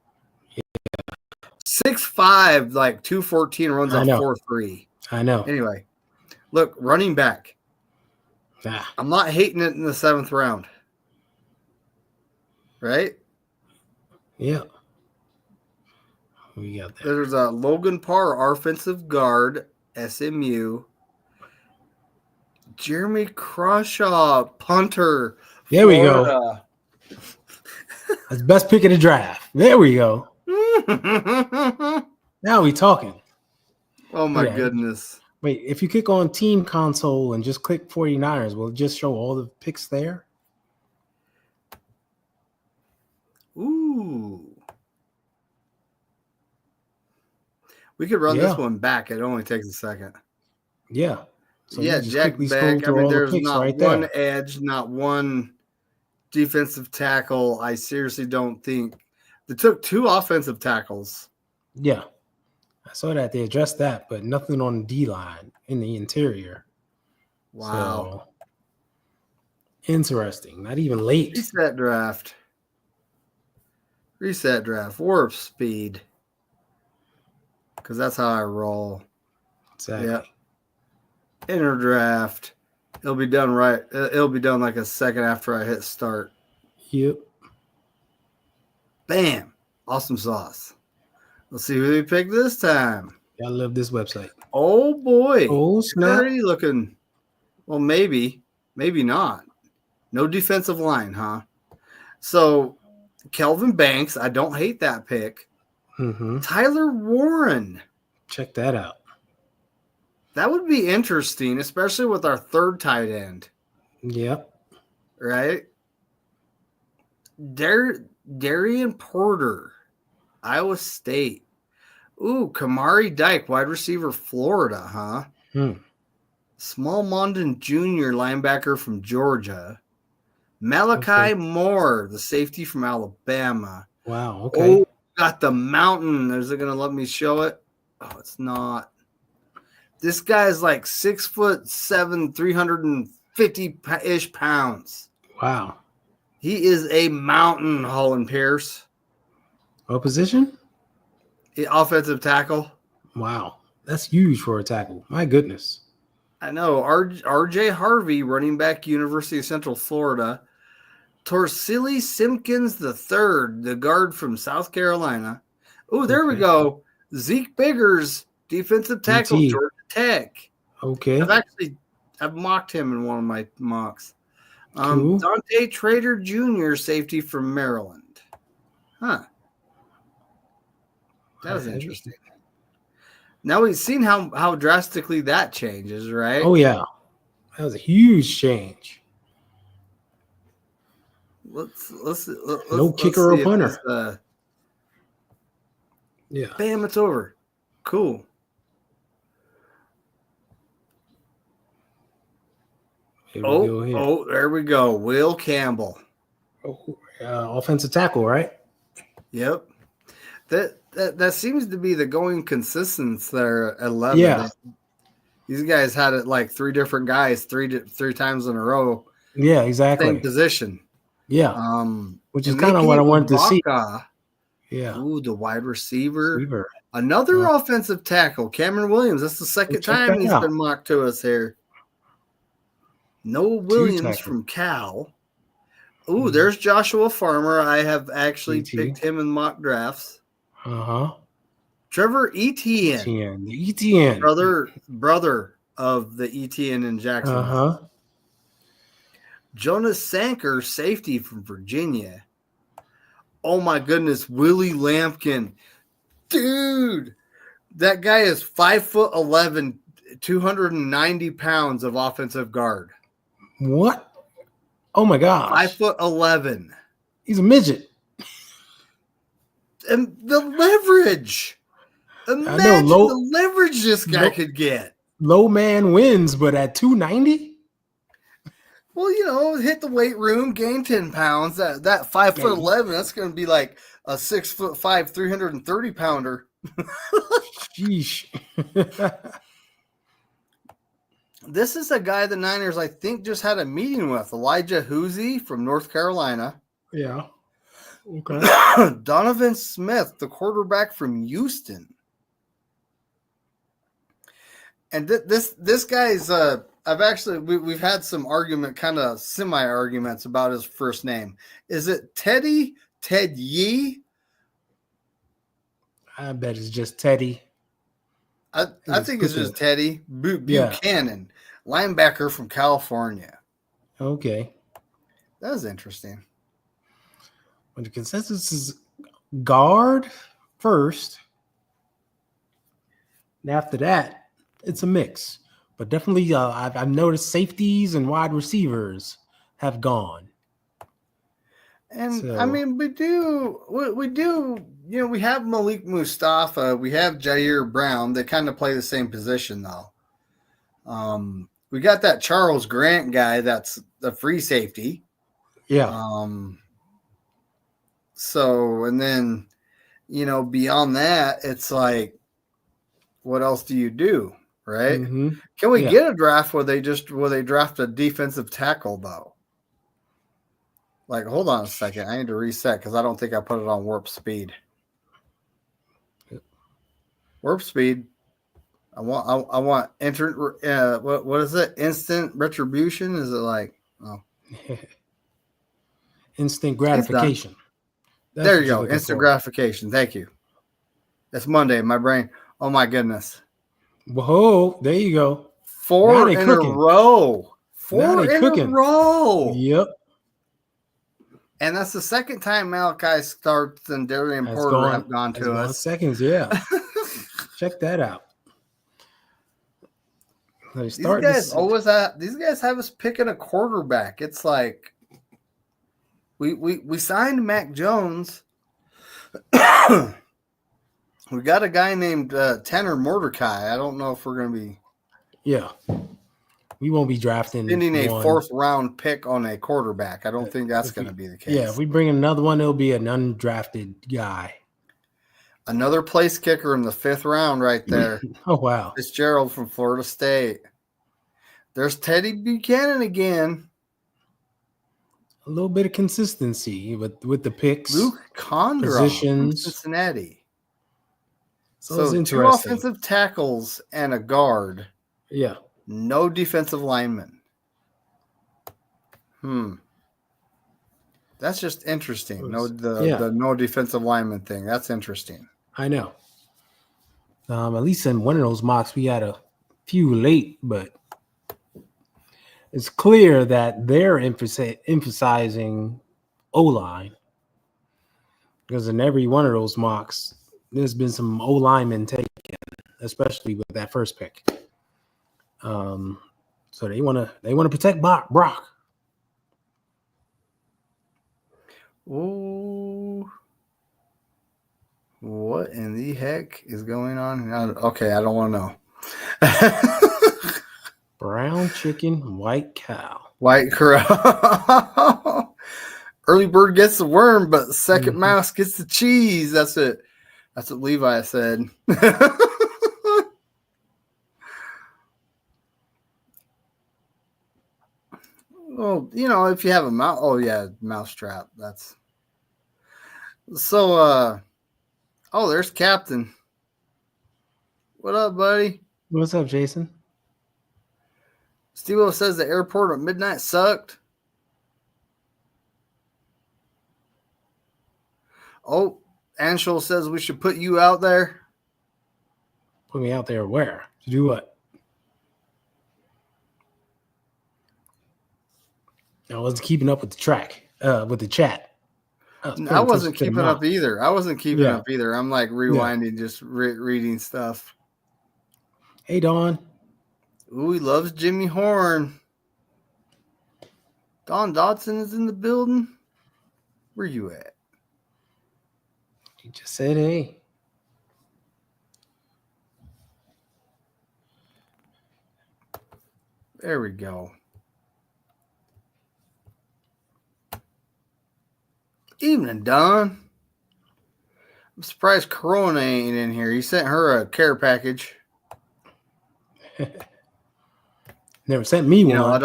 6'5", like 214, runs I a know. 4.3. I know. Anyway, look, running back. Ah, I'm not hating it in the 7th round. Right? yeah. We got there. There's a Logan Parr, offensive guard, SMU. Jeremy Crushaw, punter, There we Florida. go. That's the best pick of the draft. There we go. Now we talking. Oh my goodness. Wait, if you click on Team Console and just click 49ers, will it just show all the picks there? Ooh. We could run this one back. It only takes a second. Yeah. So yeah, just Jack quickly Beck. scroll through all there's the picks not right one there. edge, not one defensive tackle. I seriously don't think they took 2 offensive tackles. Yeah. I saw that they addressed that, but nothing on the D line in the interior. Wow. So, interesting. Not even late. Reset draft. Warp speed. Because that's how I roll. Exactly. Yeah. Enter draft. It'll be done right. It'll be done like a second after I hit start. Yep. Bam. Awesome sauce. Let's see who we pick this time. I love this website. Oh boy. Oh It's snap. already looking. Well, maybe not. No defensive line, huh? So Kelvin Banks, I don't hate that pick. Mm-hmm. Tyler Warren. Check that out. That would be interesting, especially with our 3rd tight end. Yep. Right? Darian Porter, Iowa State. Ooh, Kamari Dyke, wide receiver, Florida, huh? Small Mondon Jr., linebacker from Georgia. Malachi Moore, the safety from Alabama. Wow, okay. Oh, got the mountain. Is it going to let me show it? Oh, it's not. This guy's like 6'7", 350-ish pounds. Wow. He is a mountain, Holland Pierce. What position? Offensive tackle. Wow. That's huge for a tackle. My goodness. I know. RJ Harvey, running back, University of Central Florida. Torsili Simpkins III, the guard from South Carolina. Oh, there we go. Zeke Biggers, defensive tackle, Georgia Tech. Okay. I've mocked him in one of my mocks. Cool. Dante Trader Jr., safety from Maryland. Huh. That was interesting. Now we've seen how drastically that changes, right? Oh, yeah. That was a huge change. Let's no kicker or punter. Yeah. Bam, it's over. Cool. There we go. Will Campbell. Offensive tackle, right? Yep. That seems to be the going consistency there at 11. Yeah. These guys had it like 3 different guys three times in a row. Yeah, exactly. Same position. Yeah. Which is kind of what I wanted to see. Yeah. Ooh, the wide receiver. Another offensive tackle, Cameron Williams. That's the second time he's been mocked to us here. Noah Williams from Cal. Ooh, there's Joshua Farmer. I have actually ET. picked him in mock drafts. Uh-huh. Trevor Etienne, ETN. The ETN. brother of the Etienne in Jacksonville. Uh-huh. Jonas Sanker, safety from Virginia. Oh my goodness, Willie Lampkin. Dude, that guy is 5'11", 290 pounds of offensive guard. What? Oh my gosh. 5'11". He's a midget. And the leverage. I know Imagine the leverage this guy could get. Low man wins, but at 290? Well, hit the weight room, gain 10 pounds. That 5'11", that's going to be like a 6'5", 330 pounder. Sheesh. This is a guy the Niners, I think, just had a meeting with. Elijah Hoosie from North Carolina. Yeah. Okay. Donovan Smith, the quarterback from Houston. And this guy's we've had some argument, kind of semi-arguments about his first name. Is it Ted Yee? I bet it's just Teddy. I think it's just Teddy Buchanan, linebacker from California. Okay. That was interesting. But the consensus is guard first. And after that, it's a mix. But definitely, I've noticed safeties and wide receivers have gone. And so, I mean, we do, we have Malik Mustafa, we have Jair Brown. They kind of play the same position, though. We got that Charles Grant guy that's the free safety. Yeah. So, and then, beyond that, it's like, what else do you do, right? Mm-hmm. Can we get a draft where they draft a defensive tackle, though? Like, hold on a second. I need to reset because I don't think I put it on warp speed. Warp speed. I want what is it? Instant retribution? Is it like instant gratification? There you go. Instant gratification. Thank you. It's Monday. My brain. Oh my goodness. Whoa! There you go. 4 in a row. 4 in a row. Yep. And that's the second time Malachi Starks and Darian Porter have gone to us. Seconds, yeah. Check that out. These guys have us picking a quarterback. It's like we signed Mac Jones. We got a guy named Tanner Mordecai. I don't know if we're going to be. Yeah. We won't be drafting a fourth round pick on a quarterback. I don't think that's going to be the case. Yeah, if we bring another one, it'll be an undrafted guy. Another place kicker in the 5th round right there. Oh, wow. Fitzgerald from Florida State. There's Teddy Buchanan again. A little bit of consistency with the picks. Luke Condra from Cincinnati. So 2 offensive tackles and a guard. Yeah. No defensive linemen. That's just interesting. The no defensive lineman thing. That's interesting. I know. At least in one of those mocks, we had a few late, but it's clear that they're emphasizing O-line. Because in every one of those mocks, there's been some O-linemen taken, especially with that first pick. So they want to protect Brock. Oh, what in the heck is going on? Okay, I don't want to know. Brown chicken, white cow. White cow. Early bird gets the worm, but second mouse gets the cheese. That's it. That's what Levi said. Well, if you have a mouse, mousetrap. That's so. There's Captain. What up, buddy? What's up, Jason? Steve-O says the airport at midnight sucked. Oh, Anshel says we should put you out there. Put me out there where? To do what? I wasn't keeping up with the chat. I wasn't keeping up either. I'm like rewinding, just reading stuff. Hey, Dawn. Ooh, he loves Jimmy Horn. Don Dodson is in the building. Where you at? He just said, hey. There we go. Evening, Don. I'm surprised Corona ain't in here. He sent her a care package. Never sent me one. I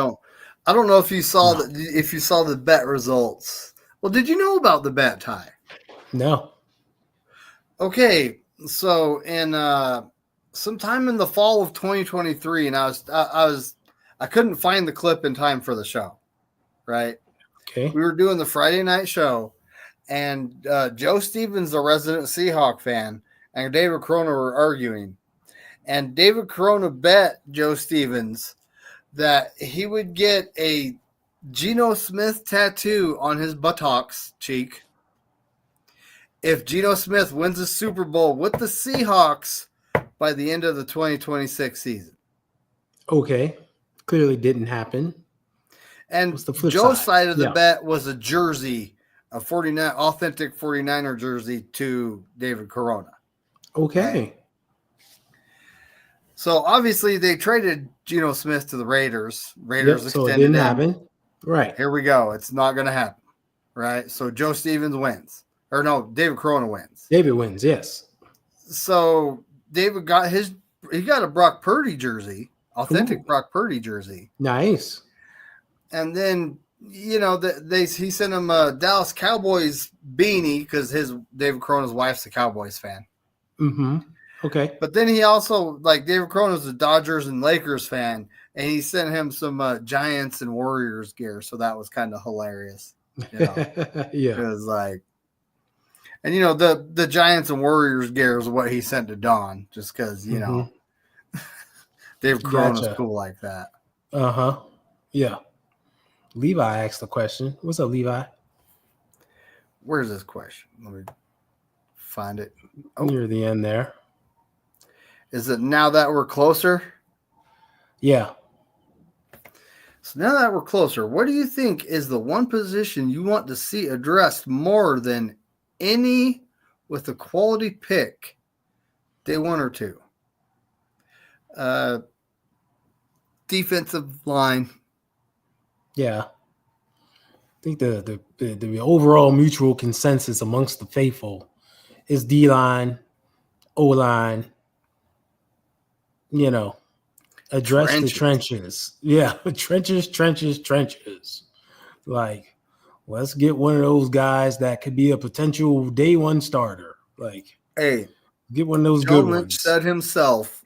don't know if you saw the bet results. Well, did you know about the bet, Ty? No. Okay, so in sometime in the fall of 2023, and I couldn't find the clip in time for the show, right? Okay. We were doing the Friday night show, and Joe Stevens, a resident Seahawk fan, and David Corona were arguing. And David Corona bet Joe Stevens that he would get a Geno Smith tattoo on his buttocks cheek if Geno Smith wins the Super Bowl with the Seahawks by the end of the 2026 season. Okay. Clearly didn't happen. And Joe's side of the bet was a jersey, a authentic 49er jersey to David Corona. Okay. Right? So obviously they traded Geno Smith to the Raiders. So it didn't happen. Right. Here we go. It's not going to happen. Right. So Joe Stevens wins. Or no, David Corona wins. David wins, yes. So David got a Brock Purdy jersey, authentic Brock Purdy jersey. Nice. And then, he sent him a Dallas Cowboys beanie because David Corona's wife's a Cowboys fan. Mm-hmm. Okay. But then he also, David Corona's a Dodgers and Lakers fan, and he sent him some Giants and Warriors gear. So that was kind of hilarious. Yeah. Because, and, the Giants and Warriors gear is what he sent to Don, just because, David Corona's cool like that. Uh-huh. Yeah. Levi asked the question. What's up, Levi? Where's this question? Let me find it. Near the end there. Is it now that we're closer? Yeah. So now that we're closer, what do you think is the one position you want to see addressed more than any with a quality pick, day 1 or 2? Defensive line. Yeah. I think the overall mutual consensus amongst the faithful is D-line, O-line, address the trenches. Yeah, trenches. Let's get one of those guys that could be a potential day 1 starter. Hey, get one of those John good Lynch ones. said himself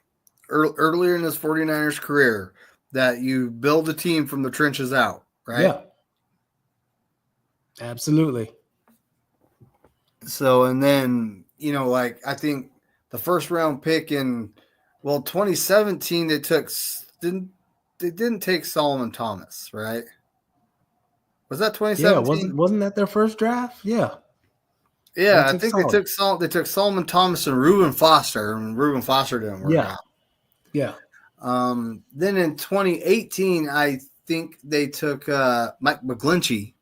earlier in his 49ers career that you build a team from the trenches out, right? Yeah. Absolutely. So, and then, I think the first round pick in 2017, they didn't take Solomon Thomas, right? Was that 2017? Yeah, wasn't that their first draft? Yeah. Yeah, I think they took Solomon Thomas and Reuben Foster, and Reuben Foster didn't work out. Yeah. Then in 2018, I think they took Mike McGlinchey.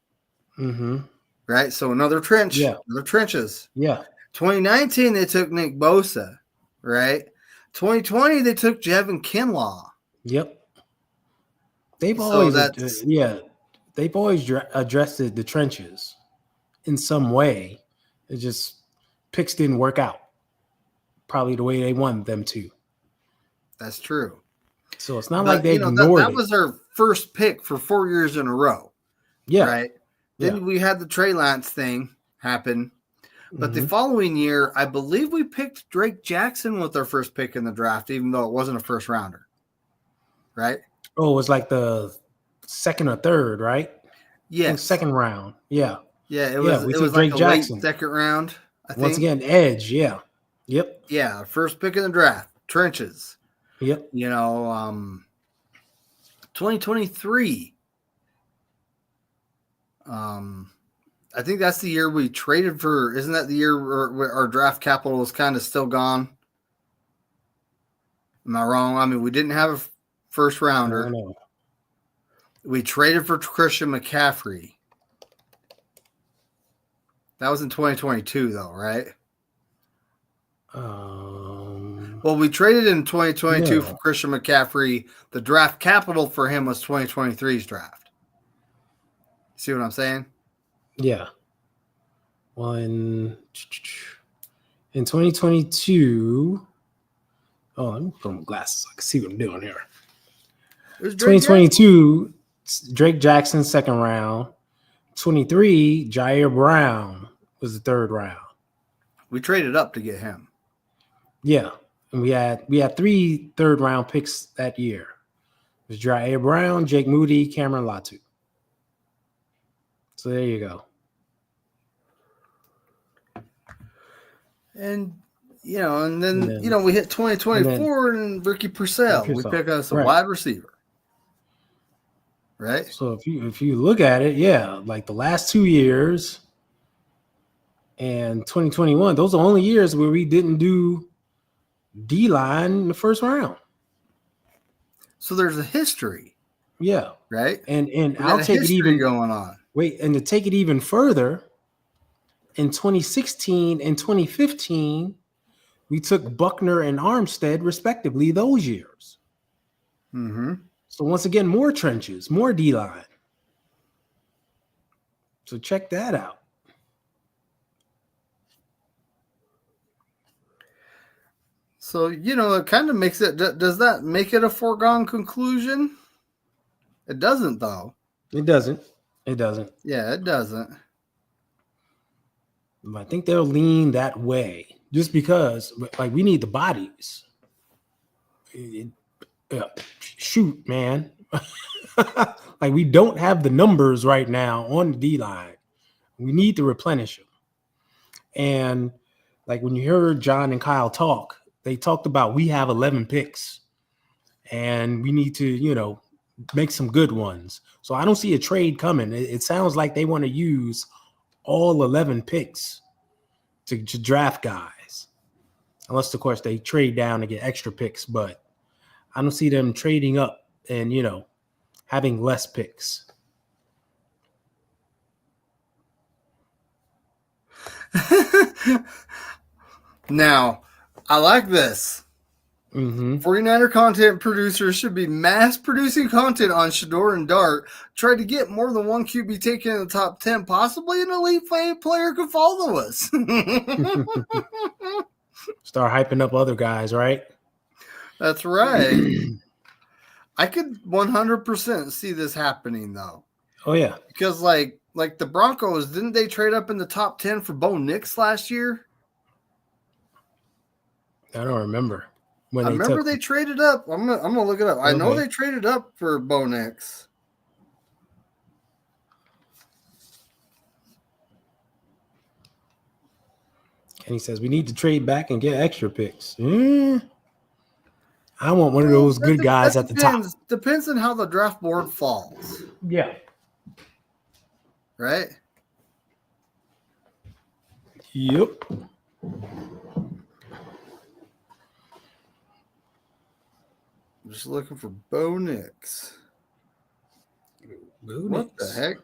Mm-hmm. Right? So another trench. Yeah. Another trenches. Yeah. 2019, they took Nick Bosa. Right? 2020, they took Jevin Kinlaw. Yep. They've always addressed the trenches in some way. It just picks didn't work out. Probably the way they wanted them to. That's true. So it's not like they ignored that was their first pick for 4 years in a row. Yeah. Right? Then we had the Trey Lance thing happen. But the Mm-hmm. following year, I believe we picked Drake Jackson with our first pick in the draft, even though it wasn't a first rounder. Right? Oh, it was like the second or third, right? Yeah. Second round. Yeah. Yeah, it was took like Drake a Jackson. late second round. I Once think. again, edge. Yeah. Yep. Yeah, first pick in the draft, trenches. Yep. 2023. I think that's the year we traded for. Isn't that the year where our draft capital was kind of still gone? Am I wrong? I mean, we didn't have a first I rounder. don't know. We traded for Christian McCaffrey. That was in 2022, though, right? Well, we traded in 2022 for No. Christian McCaffrey. The draft capital for him was 2023's draft. See what I'm saying? Yeah. Well, in 2022. Oh, let me put on my glasses so I can see what I'm doing here. It was Drake 2022, Drake Jackson, second round. 23, Jair Brown was the third round. We traded up to get him. Yeah. And we had 3 third round picks that year. It was Jair Brown, Jake Moody, Cameron Latu. So there you go. And then we hit 2024 and Ricky Purcell. We pick us a wide receiver. Right? So if you look at it, yeah, like the last 2 years and 2021, those are the only years where we didn't do D-line in the first round. So there's a history. Yeah. Right? And I'll take it even going on. Wait, and to take it even further, in 2016 and 2015, we took Buckner and Armstead respectively those years. Mm-hmm. So once again, more trenches, more D-line. So check that out. So, it kind of makes it, does that make it a foregone conclusion? It doesn't, though. It doesn't. It doesn't. Yeah, it doesn't. I think they'll lean that way just because, like, we need the bodies. Shoot, man. Like, we don't have the numbers right now on the D-line. We need to replenish them. And, like, when you heard John and Kyle talk, they talked about we have 11 picks. And we need to, make some good ones. So I don't see a trade coming. It sounds like they want to use all 11 picks to draft guys. Unless, of course, they trade down to get extra picks. But I don't see them trading up and, having less picks. Now, I like this. Mm-hmm. 49er content producers should be mass producing content on Shador and Dart. Try to get more than one QB taken in the top 10. Possibly an elite player could follow us. Start hyping up other guys, right? That's right. I could 100% see this happening, though. Oh, yeah. Because, like the Broncos, didn't they trade up in the top 10 for Bo Nix last year? I don't remember. I remember they traded up. I'm gonna look it up. Okay. I know they traded up for Bo Nix. And he says we need to trade back and get extra picks. I want one of those good guys at the top. Depends on how the draft board falls. Yeah. Right? Yep. I'm just looking for Bo Nix. What the heck?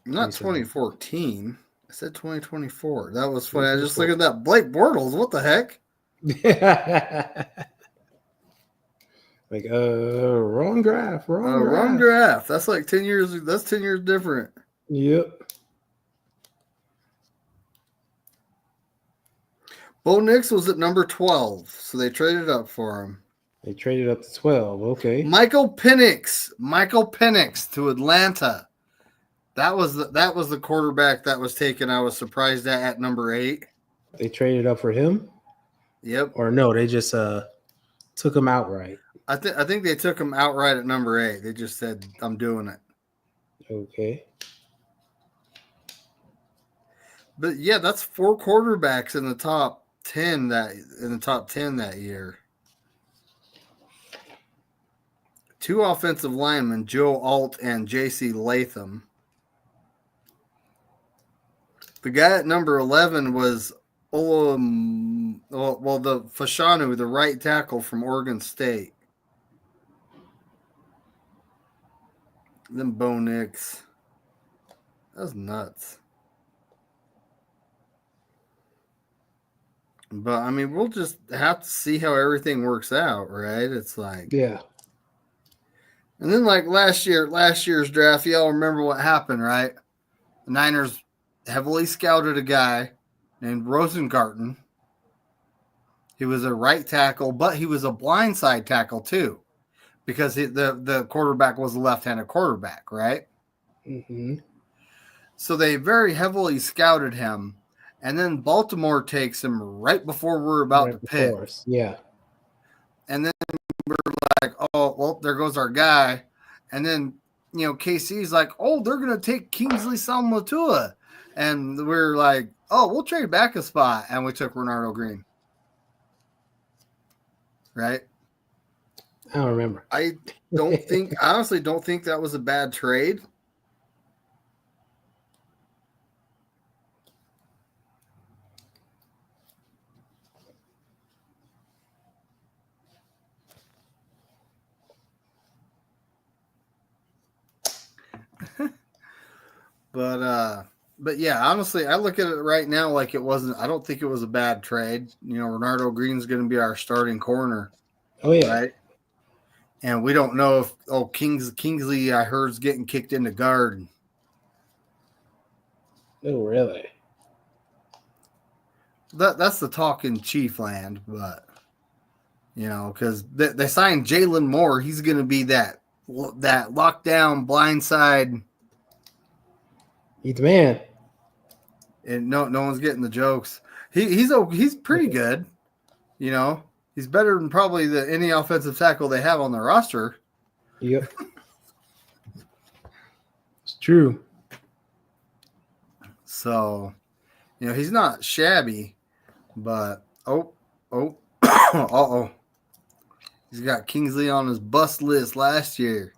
Not 2014. I said 2024. That was funny. I just looked at that. Blake Bortles. What the heck? Like, wrong draft. Wrong draft. That's like 10 years. That's 10 years different. Yep. Bo Nix was at number 12, so they traded up for him. They traded up to 12. Okay. Michael Penix to Atlanta. That was the quarterback that was taken. I was surprised at number 8. They traded up for him? Yep. Or no, they just took him outright. I think they took him outright at number 8. They just said, "I'm doing it." Okay. But yeah, that's 4 quarterbacks in the top 10 that year. 2 offensive linemen, Joe Alt and J.C. Latham. The guy at number 11 was the Fashanu, the right tackle from Oregon State. Them Bo Nix. That was nuts. But I mean, we'll just have to see how everything works out, right? It's like, Yeah. and then like last year's draft, y'all remember what happened, right? The Niners heavily scouted a guy named Rosengarten. He was a right tackle, but he was a blindside tackle too, because the quarterback was a left-handed quarterback, right? Mm-hmm. So they very heavily scouted him, and then Baltimore takes him right before we're about to pick. Yeah. And then we're like, oh, well, there goes our guy. And then, KC's like, oh, they're going to take Kingsley Salmatua. And we're like, oh, we'll trade back a spot. And we took Renardo Green. Right? I don't remember. I honestly don't think that was a bad trade. But yeah, honestly, I look at it right now like it wasn't. I don't think it was a bad trade. Renardo Green's going to be our starting corner. Oh yeah, right. And we don't know if Kingsley I heard is getting kicked into guard. Oh really? That's the talk in Chief land, but because they signed Jalen Moore, he's going to be that lockdown blindside. He's the man. And no one's getting the jokes. He's pretty good. He's better than probably any offensive tackle they have on their roster. Yep. It's true. So, he's not shabby, but he's got Kingsley on his bust list last year.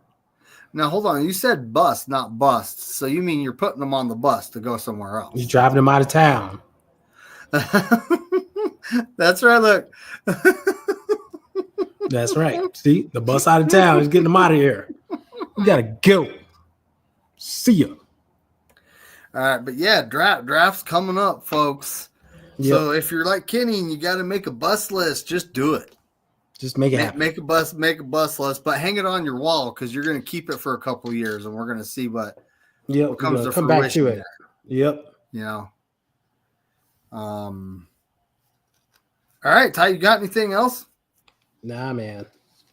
Now, hold on. You said bust, not bust. So you mean you're putting them on the bus to go somewhere else? You're driving them out of town. That's right. Look. That's right. See, the bus out of town is getting them out of here. We got to go. See ya. All right. But yeah, draft's coming up, folks. Yep. So if you're like Kenny and you got to make a bus list, just do it. Just make it happen. Make a bus list, but hang it on your wall because you're going to keep it for a couple of years, and we're going to see what comes to fruition. Back to it. Yep. All right, Ty, you got anything else? Nah, man.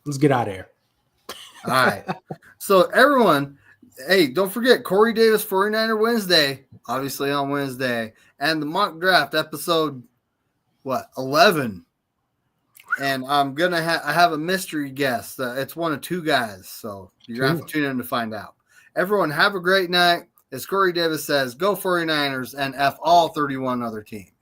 Let's get out of here. All right. So everyone, hey, don't forget Corey Davis 49er Wednesday, obviously on Wednesday, and the mock draft episode 11. And I'm gonna I have a mystery guest. It's one of 2 guys, so you're gonna have to tune in to find out. Everyone, have a great night. As Corey Davis says, go 49ers and F all 31 other teams.